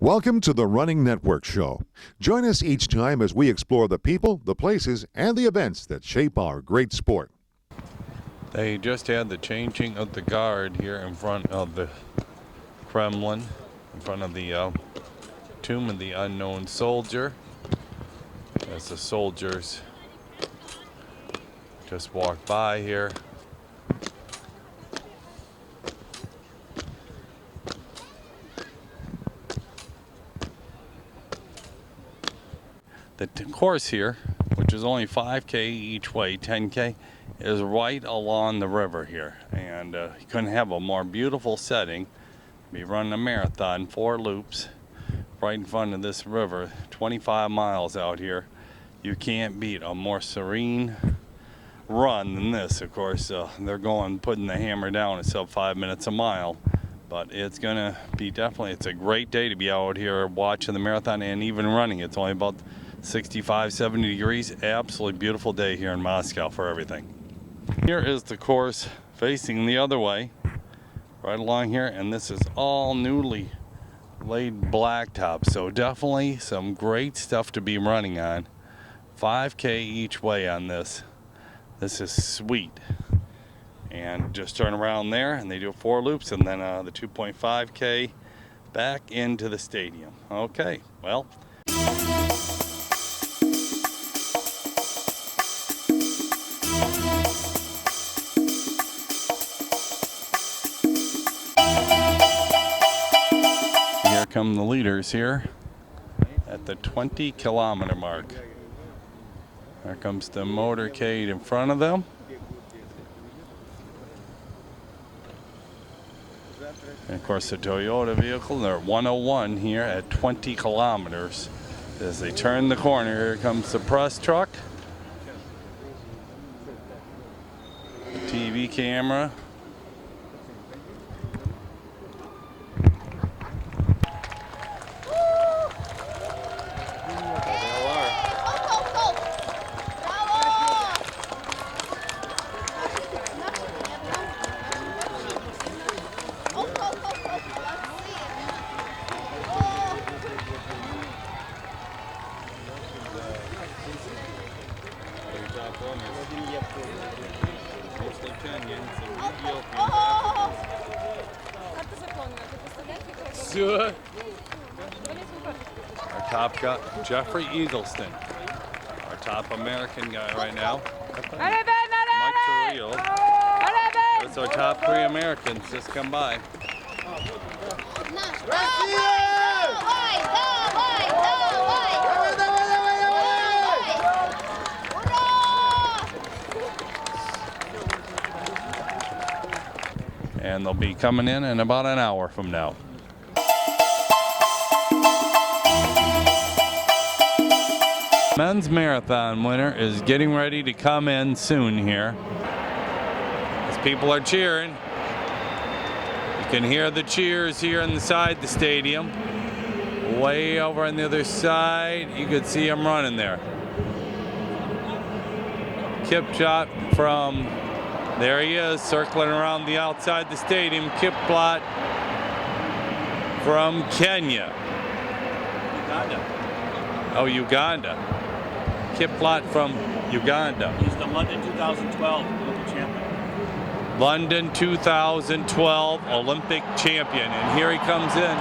Welcome to the Running Network Show. Join us each time as we explore the people, the places, and the events that shape our great sport. They just had the changing of the guard here in front of the Kremlin, in front of the Tomb of the Unknown Soldier, as the soldiers just walked by here. The course here, which is only 5K each way, 10K, is right along the river here. And you couldn't have a more beautiful setting. Be running a marathon, 4 loops, right in front of this river, 25 miles out here. You can't beat a more serene run than this. Of course, they're putting the hammer down at sub 5 minutes a mile. But it's gonna be it's a great day to be out here watching the marathon and even running. It's only about 65, 70 degrees. Absolutely beautiful day here in Moscow for everything. Here is the course facing the other way, right along here, and this is all newly laid blacktop. So definitely some great stuff to be running on. 5K each way on this. This is sweet. And just turn around there, and they do 4 loops, and then the 2.5K back into the stadium. Okay, well. Here come the leaders here at the 20-kilometer mark. There comes the motorcade in front of them. And of course the Toyota vehicle, they're 101 here at 20 kilometers. As they turn the corner, here comes the press truck. TV camera. Our top guy, Jeffrey Eagleston, our top American guy right now. Mike Carrillo. That's our top 3 Americans just come by. And they'll be coming in about an hour from now. Men's marathon winner is getting ready to come in soon here. As people are cheering. You can hear the cheers here inside the stadium. Way over on the other side, you could see him running there. Kipchot from, there he is, circling around the outside the stadium. Kipchot from Kenya. Uganda. Oh, Uganda. Kipchot from Uganda. He's the London 2012 Olympic champion. London 2012 Olympic champion. And here he comes in.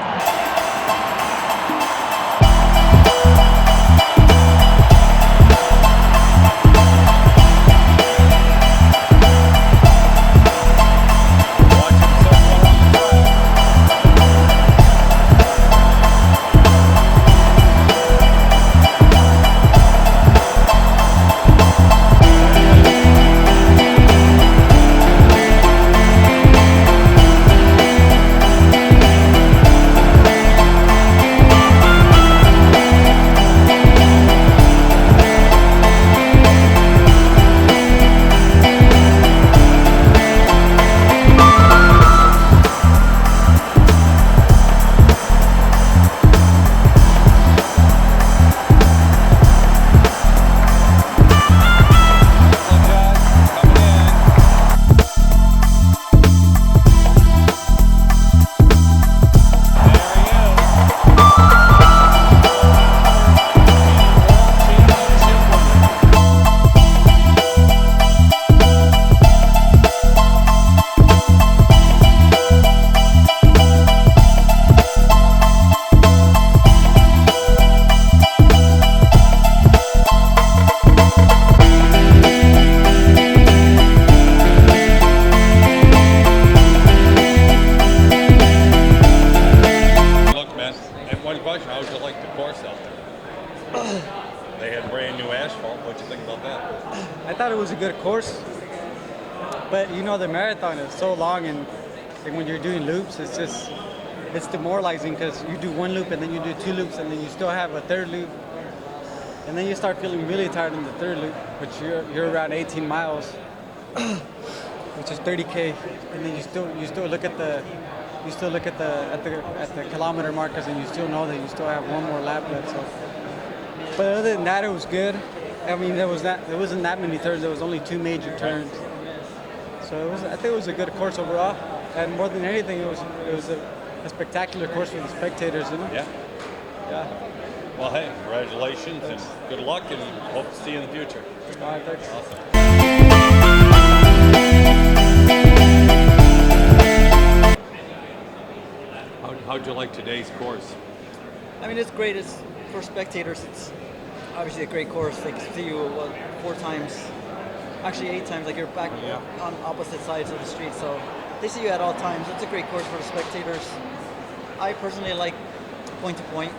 quick question. How would you like the course out there? They had brand new asphalt. What'd you think about that? I thought it was a good course, but you know the marathon is so long, and when you're doing loops, it's demoralizing because you do one loop and then you do two loops and then you still have a third loop, and then you start feeling really tired in the third loop, which you're around 18 miles, which is 30K, and then you still look at the kilometer markers and you still know that you still have one more lap left. So, but other than that, it was good. I mean, there wasn't that many turns. There was only 2 major turns. So I think it was a good course overall. And more than anything, it was a spectacular course for the spectators, you know? Yeah. Yeah. Well, hey, congratulations and good luck, and hope to see you in the future. All right, thanks. Awesome. How'd you like today's course? I mean, it's great. It's for spectators. It's obviously a great course. They can see you 4 times, actually 8 times. Like you're back on opposite sides of the street, so they see you at all times. It's a great course for the spectators. I personally like point to point,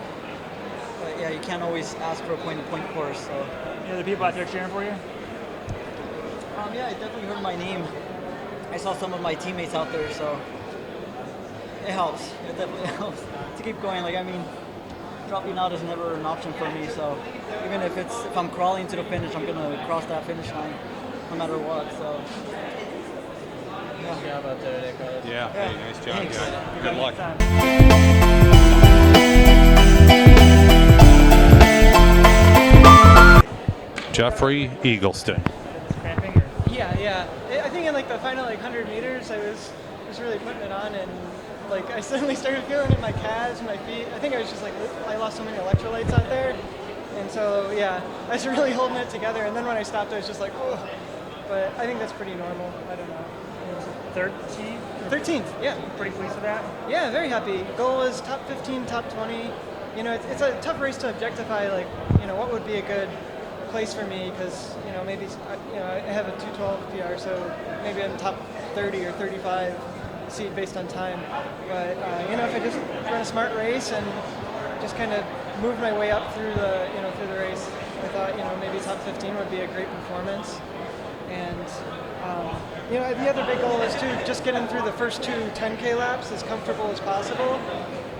but yeah, you can't always ask for a point to point course. So Any other people out there cheering for you? yeah, I definitely heard my name. I saw some of my teammates out there, so it helps. It definitely helps to keep going. Like, I mean, dropping out is never an option for me. So even if I'm crawling to the finish, I'm gonna cross that finish line, no matter what. So yeah. Good job out there today, Carlos. Yeah, hey, nice job, Thanks. guys. Good luck. Time. Jeffrey Eagleston. Cramping or- Yeah. I think in like the final 100 meters, I was really putting it on, and like I suddenly started feeling it in my calves, my feet. I think I was just like I lost so many electrolytes out there, and so yeah, I was really holding it together. And then when I stopped, I was just like, oh. But I think that's pretty normal. I don't know. 13th? 13th, yeah. Pretty pleased with that? Yeah, very happy. Goal was top 15, top 20. You know, it's a tough race to objectify, like, you know, what would be a good place for me, because, you know, maybe, you know, I have a 212 PR, so maybe I'm top 30 or 35 seed based on time. But, you know, if I just run a smart race and just kind of move my way up through the, you know, through the race, I thought, you know, maybe top 15 would be a great performance. And, you know, the other big goal is to just get in through the first 2 10K laps as comfortable as possible,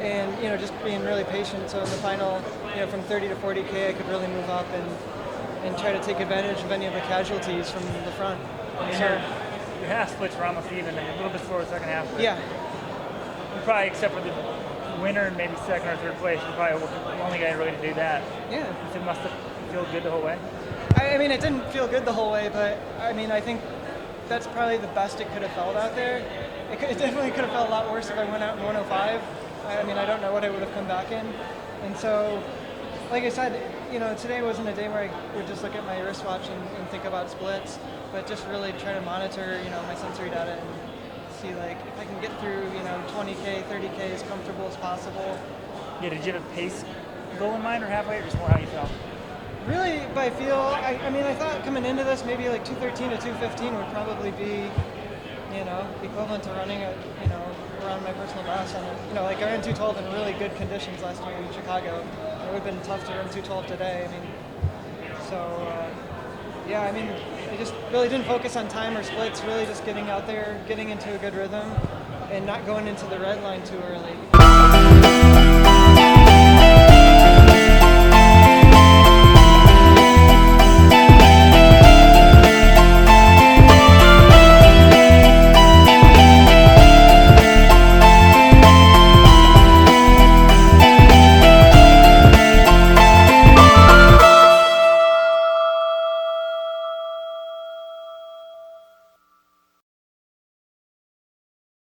and, you know, just being really patient. So in the final, you know, from 30 to 40K, I could really move up and try to take advantage of any of the casualties from the front. And So, your half splits were almost even, and a little bit slower second half. But yeah, you probably, except for the winner and maybe second or third place, you're probably the only guy really to do that. yeah. It must have felt good the whole way. I mean, it didn't feel good the whole way, but I mean, I think that's probably the best it could have felt out there. It definitely could have felt a lot worse if I went out in 105. I mean, I don't know what I would have come back in. And so, like I said, you know, today wasn't a day where I would just look at my wristwatch and think about splits, but just really try to monitor, you know, my sensory data and see, like, if I can get through, you know, 20K, 30K as comfortable as possible. Yeah, did you have a pace goal in mind or halfway, or just more how you felt? Really, by feel, I mean, I thought coming into this, maybe like 213 to 215 would probably be, you know, equivalent to running at, you know, around my personal best. And, you know, like I ran 212 in really good conditions last year in Chicago. It would have been tough to run 212 today. I mean, so, yeah, I mean, I just really didn't focus on time or splits, really just getting out there, getting into a good rhythm, and not going into the red line too early.